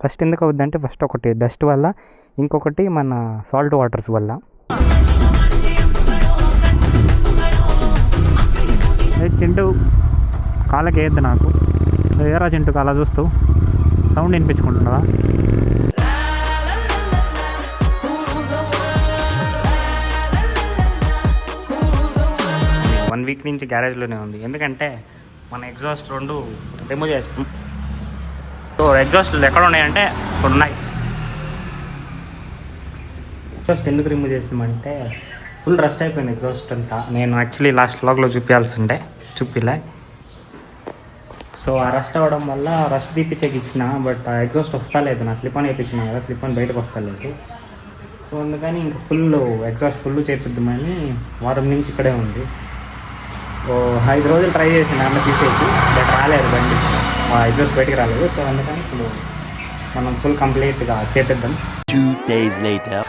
First ఎందుకు అవుద్ది అంటే ఫస్ట్ ఒకటి డస్ట్ వల్ల, ఇంకొకటి మన సాల్ట్ వాటర్స్ వల్ల. చింటూ కాళ్ళకి వేయద్దు నాకు. ఏరా చింటూ అలా చూస్తూ సౌండ్ వినిపించుకుంటున్నావా? 1 వీక్ నుంచి గ్యారేజ్లోనే ఉంది. ఎందుకంటే మన ఎగ్జాస్ట్ 2 రిమూవ్ చేస్తాం. సో ఎగ్జాస్ట్లు ఎక్కడ ఉన్నాయంటే ఇప్పుడు ఉన్నాయి. ఎగ్జాస్ట్ ఎందుకు రిమూవ్ చేసినామంటే ఫుల్ రస్ట్ అయిపోయింది ఎగ్జాస్ట్ అంతా. నేను యాక్చువల్లీ లాస్ట్ వ్లాగ్లో చూపిలే. సో ఆ రస్ట్ అవ్వడం వల్ల రస్ట్ తీపిచ్చేకి ఇచ్చిన, బట్ ఆ ఎగ్జాస్ట్ వస్తలేదు. నా స్లిప్ అని వేయించిన కదా, స్లిప్ అని బయటకు వస్తలేదు. సో అందుకని ఇంకా ఫుల్ ఎగ్జాస్ట్ ఫుల్ చేపిద్దామని వారం నుంచి ఇక్కడే ఉంది. 5 రోజులు ట్రై చేసిన అన్న తీసేసి, బట్ రాలేదు బండి, ఎగ్జాస్ట్ బయటికి రాలేదు. సో అందుకని ఇప్పుడు మనం ఫుల్ కంప్లీట్గా చేపిద్దాం. 2 days later.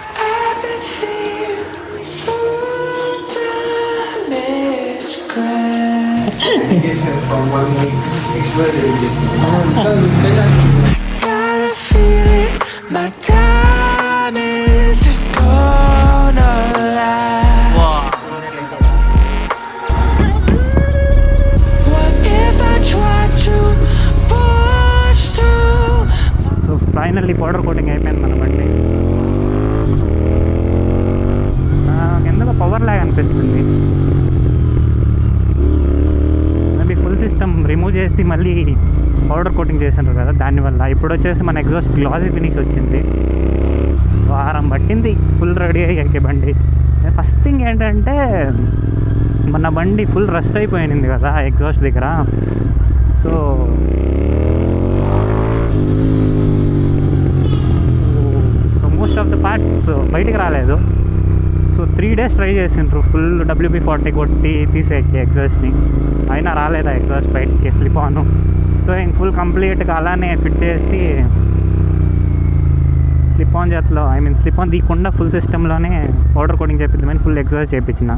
So finally powder coating అయిపోయింది మన బండి. ఎందుకో పవర్ లాగ్ అనిపిస్తుంది. మేబీ ఫుల్ సిస్టమ్ రిమూవ్ చేసి మళ్ళీ పౌడర్ కోటింగ్ చేసినారు కదా, దానివల్ల. ఇప్పుడు వచ్చేసి మన ఎగ్జాస్ట్ గ్లాసీ ఫినిష్ వచ్చింది. వారం పట్టింది ఫుల్ రెడీ అయ్యాక బండి. ఫస్ట్ థింగ్ ఏంటంటే మన బండి ఫుల్ రస్ట్ అయిపోయింది కదా ఎగ్జాస్ట్ దగ్గర. So most of the parts బయటికి రాలేదు. సో 3 days ట్రై చేసిండ్రు ఫుల్ WB-40 కొట్టి తీసేకి ఎగ్జాస్ట్ని, అయినా రాలేదా ఎగ్జాస్ట్ బయటికి, స్లిప్ ఆన్. సో ఇంక ఫుల్ కంప్లీట్గా అలానే ఫిట్ చేసి స్లిప్ ఆన్ చేతిలో, స్లిప్ ఆన్ తీయకుండా ఫుల్ సిస్టంలోనే పౌడర్ కోటింగ్ చేపిద్దామని ఫుల్ ఎగ్జాస్ట్ చేయించిన.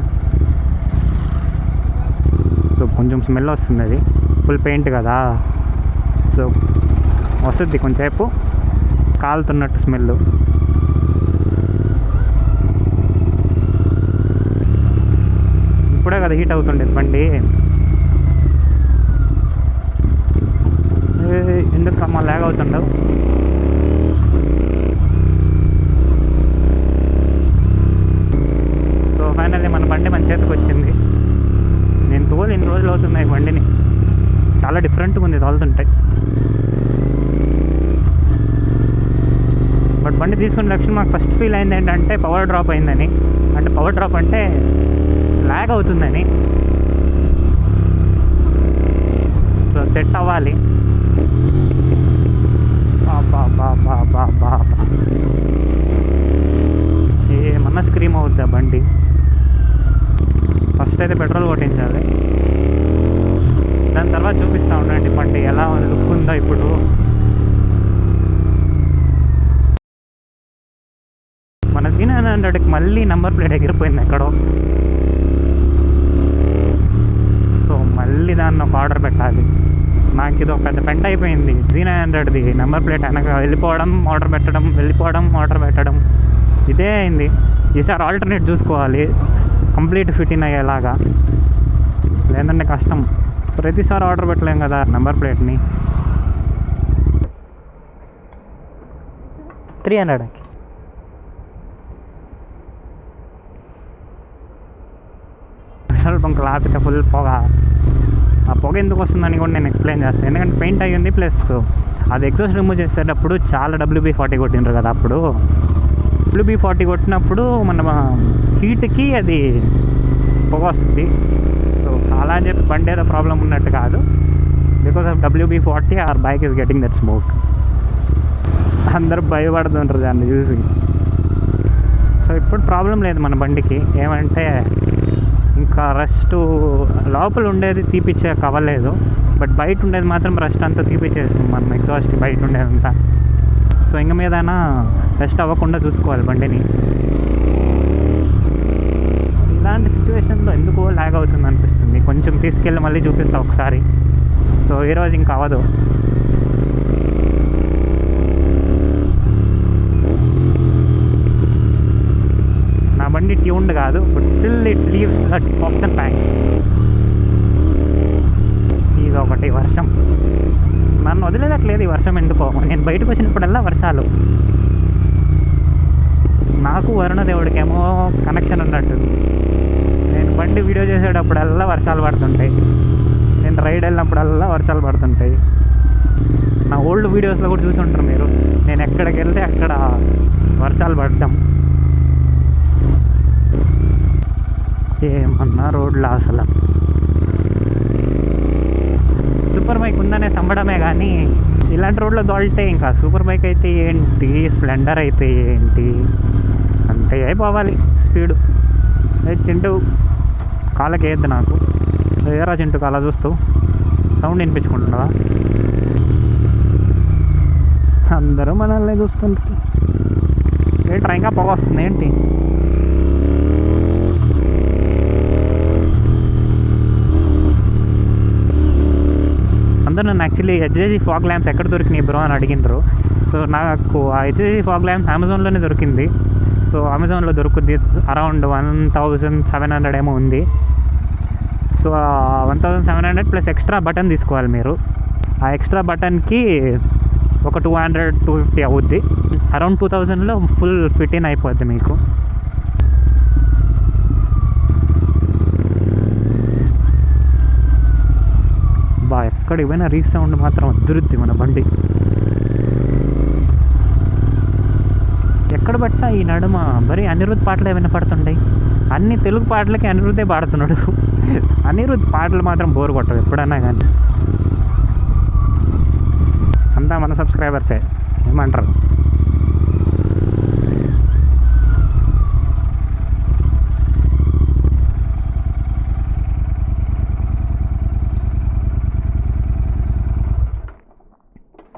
సో కొంచెం స్మెల్ వస్తుంది, అది ఫుల్ పెయింట్ కదా. సో వస్తుంది కొంచెంసేపు కాలుతున్నట్టు స్మెల్. ఇప్పుడే కదా హీట్ అవుతుండేది బండి. ఎందుకు అమ్మ లాగ్ అవుతుండవు? సో ఫైనల్లీ మన బండి మన చేతికి వచ్చింది. నేను ఇన్ని రోజులు అవుతున్నాయి బండిని, చాలా డిఫరెంట్గా ఉంది తోలుతుంటే. బట్ బండి తీసుకునే లక్షణం మాకు ఫస్ట్ ఫీల్ అయింది ఏంటంటే పవర్ డ్రాప్ అయిందని. అంటే పవర్ డ్రాప్ అంటే లాగ్ అవుతుందని. సో సెట్ అవ్వాలి. బాబా ఏమన్నా స్క్రీమ్ అవుద్దా బండి. ఫస్ట్ అయితే పెట్రోల్ కొట్టించాలి, దాని తర్వాత చూపిస్తూ ఉండండి బండి ఎలా లుక్ ఉందో. ఇప్పుడు మన Z900కి మళ్ళీ నెంబర్ ప్లేట్ ఎగిరిపోయింది ఎక్కడో. సో మళ్ళీ దాన్ని ఒక ఆర్డర్ పెట్టాలి. నాకు ఇది ఒక పెద్ద పెంట అయిపోయింది. Z900ది నెంబర్ ప్లేట్ వెనక వెళ్ళిపోవడం, ఆర్డర్ పెట్టడం, వెళ్ళిపోవడం, ఆర్డర్ పెట్టడం, ఇదే అయింది. ఈసారి ఆల్టర్నేట్ చూసుకోవాలి కంప్లీట్ ఫిట్ ఇన్ అయ్యేలాగా, లేదంటే కష్టం. ప్రతిసారి ఆర్డర్ పెట్టలేం కదా నెంబర్ ప్లేట్ని. 300కి పెట్రోల్ బంకులు ఆపితే ఫుల్ పొగ. ఆ పొగ ఎందుకు వస్తుందని కూడా నేను ఎక్స్ప్లెయిన్ చేస్తాను. ఎందుకంటే పెయింట్ అయ్యింది, ప్లస్ అది ఎగ్జాస్ట్ రిమూవ్ చేసేటప్పుడు చాలా WB-40 కొట్టిండ్రు కదా. అప్పుడు WB-40 కొట్టినప్పుడు మన హీట్కి అది పొగ వస్తుంది. సో అలా అని చెప్పి బండి ఏదో ప్రాబ్లం ఉన్నట్టు కాదు. Because of WB-40 or bike is getting that smoke. అందరూ భయపడుతుంటారు దాన్ని చూసి. సో ఇప్పుడు ప్రాబ్లం లేదు మన బండికి. ఏమంటే ఇంకా రస్ట్ లోపల ఉండేది తీపిచ్చే అవ్వలేదు, బట్ బయట ఉండేది మాత్రం రస్ట్ అంతా తీపిచ్చేసాం మనం, ఎగ్జాస్ట్ బయట ఉండేదంతా. సో ఇంక మీదైనా రస్ట్ అవ్వకుండా చూసుకోవాలి బండిని. ఇలాంటి సిచ్యువేషన్లో ఎందుకో లాగ్ అవుతుంది అనిపిస్తుంది. కొంచెం తీసుకెళ్ళి మళ్ళీ చూపిస్తా ఒకసారి. సో ఈరోజు ఇంకా అవ్వదు. సౌండ్ కాదు, but still it leaves that pops and pangs. ఇది ఒకటి వర్షం నన్ను వదిలేదట్లేదు. ఈ వర్షం ఎందుకో నేను బయటకు వచ్చినప్పుడల్లా వర్షాలు. నాకు వరుణదేవుడికేమో కనెక్షన్ ఉన్నట్టుంది. నేను బండి వీడియో చేసేటప్పుడల్లా వర్షాలు పడుతుంటాయి, నేను రైడ్ వెళ్ళినప్పుడల్లా వర్షాలు పడుతుంటాయి. నా ఓల్డ్ వీడియోస్లో కూడా చూసి ఉంటారు మీరు, నేను ఎక్కడికి వెళ్తే అక్కడ వర్షాలు పడటం. ఏమన్నా రోడ్లు అసలు సూపర్ బైక్ ఉందనే సంబడమే కానీ ఇలాంటి రోడ్లో దోల్తే ఇంకా సూపర్ బైక్ అయితే ఏంటి, స్ప్లెండర్ అయితే ఏంటి, అంతే అయిపోవాలి స్పీడు. చింటూ కాళ్ళకి వేయద్దు నాకు. ఏరా చింటూ అలా చూస్తూ సౌండ్ వినిపించుకుంటున్నావా? అందరూ మనల్ని చూస్తుంటారు. ఏంట్రా ఇంకా పొగ వస్తుంది ఏంటి? అందరూ నన్ను యాక్చువల్లీ హెచ్జేజీ ఫాగ్ ల్యాంప్స్ ఎక్కడ దొరికినాయి బ్రో అని అడిగినారు. సో నాకు ఆ హెచ్జేజీ ఫాగ్ ల్యాంప్స్ అమెజాన్లోనే దొరికింది. సో అమెజాన్లో దొరుకుద్ది, అరౌండ్ 1700 ఏమో ఉంది. సో 1700 ప్లస్ ఎక్స్ట్రా బటన్ తీసుకోవాలి మీరు. ఆ ఎక్స్ట్రా బటన్కి ఒక 200-250 అవుద్ది. అరౌండ్ 2000లో ఫుల్ ఫిట్ ఇన్ అయిపోద్ది మీకు. ఎక్కడికి పోయినా రీసౌండ్ మాత్రం అదురుద్ది మన బండి. ఎక్కడ పట్టినా ఈ నడుమ మరి అనిరుద్ధ్ పాటలు ఏమైనా పడుతుంటాయి. అన్ని తెలుగు పాటలకి అనిరుద్ధే పాడుతున్నాడు. అనిరుద్ధ్ పాటలు మాత్రం బోర్ కొట్టవు ఎప్పుడన్నా కానీ. అంతా మన సబ్స్క్రైబర్సే, ఏమంటారు?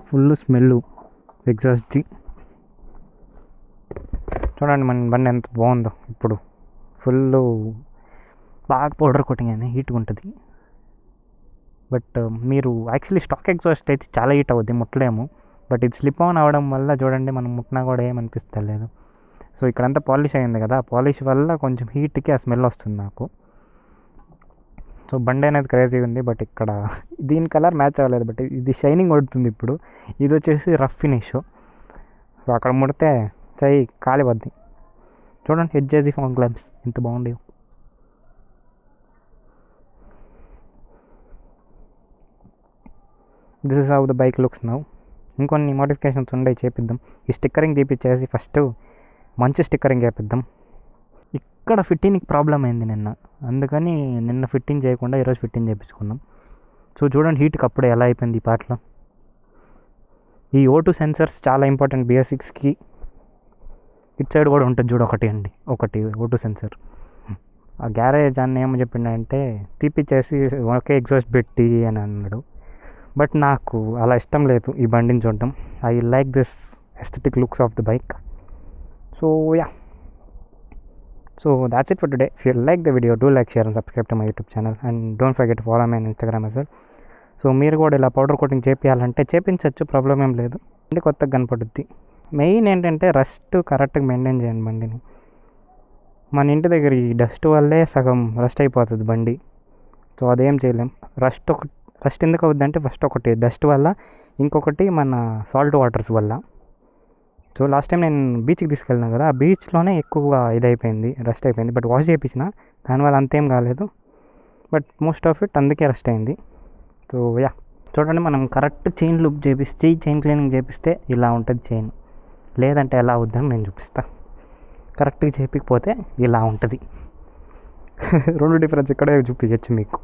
ఫుల్ స్మెల్ ఎగ్జాస్ట్ది. చూడండి మన బండి ఎంత బాగుందో ఇప్పుడు. ఫుల్ బాగా పౌడర్ కోటింగ్ అనేది హీట్గా ఉంటుంది. బట్ మీరు యాక్చువల్లీ స్టాక్ ఎగ్జాస్ట్ అయితే చాలా హీట్ అవుద్ది, ముట్టలేము. బట్ ఇది స్లిప్ ఆన్ అవ్వడం వల్ల చూడండి మనం ముట్టినా కూడా ఏమనిపిస్తలేదు. సో ఇక్కడంతా పాలిష్ అయింది కదా, పాలిష్ వల్ల కొంచెం హీట్కి ఆ స్మెల్ వస్తుంది నాకు. సో బండి అనేది క్రేజీ ఉంది. బట్ ఇక్కడ దీని కలర్ మ్యాచ్ అవ్వలేదు. బట్ ఇది షైనింగ్ కొడుతుంది ఇప్పుడు. ఇది వచ్చేసి రఫ్ ఫినిష్. సో అక్కడ ముడితే చెయ్యి కాలిపోద్ది. చూడండి హెచ్జేజీ ఫాగ్ ల్యాంప్స్ ఎంత బాగుండేవి. This is how the bike looks now. ఇంకొన్ని మోడిఫికేషన్స్ ఉండే చేపిద్దాం. ఈ స్టిక్కరింగ్ తీపిచ్చేసి ఫస్ట్ మంచి స్టిక్కరింగ్ వేపిద్దాం. ఇక్కడ ఫిట్టింగ్కి ప్రాబ్లం అయింది నిన్న, అందుకని నిన్న ఫిట్టింగ్ చేయకుండా ఈరోజు ఫిట్టింగ్ చేయించుకున్నాం. సో చూడండి హీట్కి అప్పుడే ఎలా అయిపోయింది ఈ పాటలో. ఈ O2 సెన్సర్స్ చాలా ఇంపార్టెంట్ BS6కి. ఇటు సైడ్ కూడా ఉంటుంది చూడు ఒకటి O2 సెన్సర్. ఆ గ్యారేజ్ అన్న ఏమో చెప్పిండంటే తీపిచ్చేసి ఒకే ఎగ్జాస్ట్ పెట్టి అని అన్నాడు. బట్ నాకు అలా ఇష్టం లేదు ఈ బండిని చూడటం. I like this aesthetic looks of the bike. So yeah, so that's it for today. If you like the video, do like, share and subscribe to my YouTube channel, and don't forget to follow me on Instagram as well. So మీరు కూడా ఇలా powder coating చేపించాలంటే చేపించవచ్చు, problem ఏం లేదు. బండి కొత్తగా కనపడుద్ది. Main ఏంటంటే rust కరెక్ట్గా maintain చేయండి బండిని. మన ఇంటి దగ్గర ఈ డస్ట్ వల్లే సగం రస్ట్ అయిపోతుంది బండి. సో అదేం చేయలేం. రస్ట్ ఎందుకు అవుద్ది అంటే ఫస్ట్ ఒకటి డస్ట్ వల్ల, ఇంకొకటి మన సాల్ట్ వాటర్స్ వల్ల. సో లాస్ట్ టైం నేను బీచ్కి తీసుకెళ్ళినా కదా, ఆ బీచ్లోనే ఎక్కువగా ఇదైపోయింది, రస్ట్ అయిపోయింది. బట్ వాష్ చేయించిన దానివల్ల అంతేం కాలేదు. బట్ మోస్ట్ ఆఫ్ ఇట్ అందుకే రస్ట్ అయింది. సో యా, చూడండి మనం కరెక్ట్ చైన్ లూప్ చేపిస్తే, చైన్ క్లీనింగ్ చేపిస్తే ఇలా ఉంటుంది చైన్. లేదంటే ఎలా అవుద్దని నేను చూపిస్తా. కరెక్ట్గా చేపించకపోతే ఇలా ఉంటుంది. రెండు డిఫరెన్స్ ఇక్కడే చూపించచ్చు మీకు.